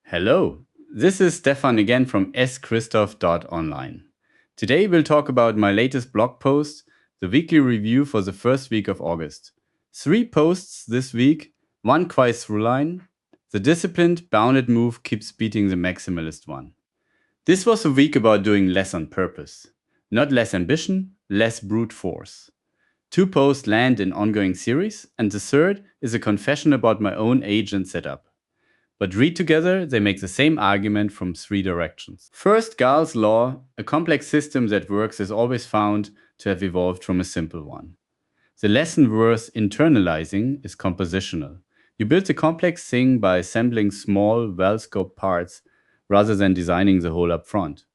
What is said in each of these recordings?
Hello, this is Stefan again from schristoph.online. Today we'll talk about my latest blog post, the weekly review for the first week of August. 3 posts this week, one quiet throughline. The disciplined, bounded move keeps beating the maximalist one. This was a week about doing less on purpose. Not less ambition, less brute force. 2 posts land in ongoing series, and the third is a confession about my own age and setup. But read together, they make the same argument from 3 directions. First, Gall's law: a complex system that works is always found to have evolved from a simple one. The lesson worth internalizing is compositional. You build a complex thing by assembling small, well-scoped parts rather than designing the whole up front.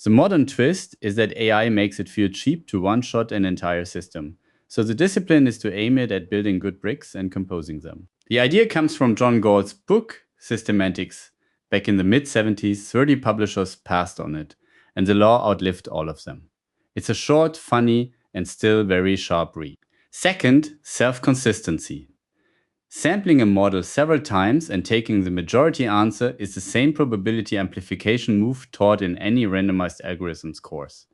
The modern twist is that AI makes it feel cheap to one-shot an entire system. So the discipline is to aim it at building good bricks and composing them. The idea comes from John Gall's book, Systematics. Back in the mid-70s, 30 publishers passed on it, and the law outlived all of them. It's a short, funny, and still very sharp read. Second, self-consistency. Sampling a model several times and taking the majority answer is the same probability amplification move taught in any randomized algorithms course.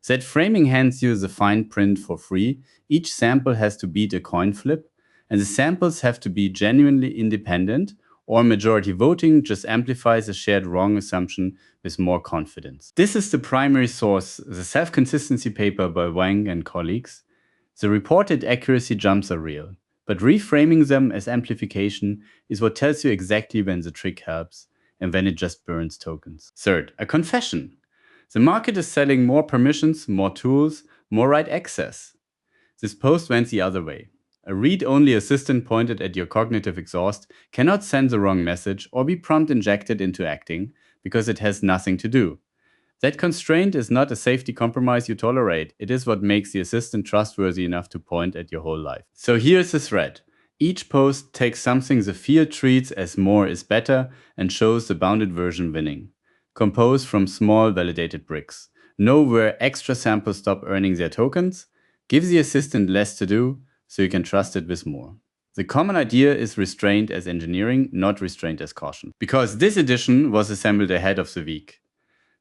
That framing hands you the fine print for free. Each sample has to beat a coin flip, and the samples have to be genuinely independent, or majority voting just amplifies a shared wrong assumption with more confidence. This is the primary source, the self-consistency paper by Wang and colleagues. The reported accuracy jumps are real, but reframing them as amplification is what tells you exactly when the trick helps and when it just burns tokens. Third, a confession. The market is selling more permissions, more tools, more write access. This post went the other way. A read-only assistant pointed at your cognitive exhaust cannot send the wrong message or be prompt injected into acting because it has nothing to do. That constraint is not a safety compromise you tolerate. It is what makes the assistant trustworthy enough to point at your whole life. So here's the thread. Each post takes something the field treats as more is better and shows the bounded version winning. Composed from small validated bricks. Know where extra samples stop earning their tokens. Give the assistant less to do, so you can trust it with more. The common idea is restraint as engineering, not restraint as caution. Because this edition was assembled ahead of the week.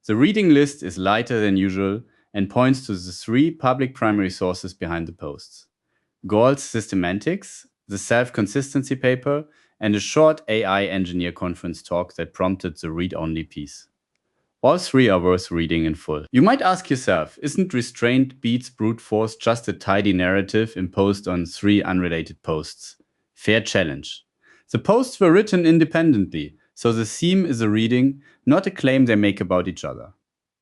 The reading list is lighter than usual and points to the 3 public primary sources behind the posts: Gall's Systematics, the self-consistency paper, and a short AI engineer conference talk that prompted the read-only piece. All 3 are worth reading in full. You might ask yourself, isn't restraint beats brute force just a tidy narrative imposed on 3 unrelated posts? Fair challenge. The posts were written independently, so the theme is a reading, not a claim they make about each other.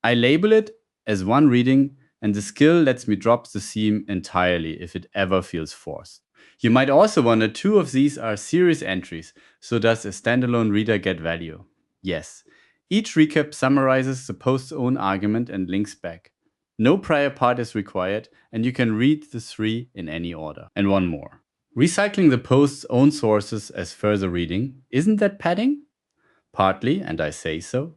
I label it as one reading, and the skill lets me drop the theme entirely if it ever feels forced. You might also wonder, 2 of these are series entries, so does a standalone reader get value? Yes. Each recap summarizes the post's own argument and links back. No prior part is required, and you can read the 3 in any order. And one more. Recycling the post's own sources as further reading, isn't that padding? Partly, and I say so.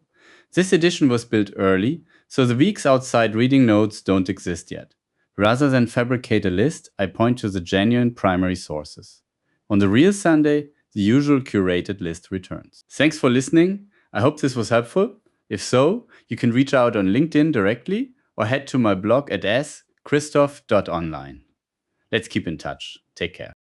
This edition was built early, so the weeks outside reading notes don't exist yet. Rather than fabricate a list, I point to the genuine primary sources. On the real Sunday, the usual curated list returns. Thanks for listening. I hope this was helpful. If so, you can reach out on LinkedIn directly or head to my blog at schristoph.online. Let's keep in touch. Take care.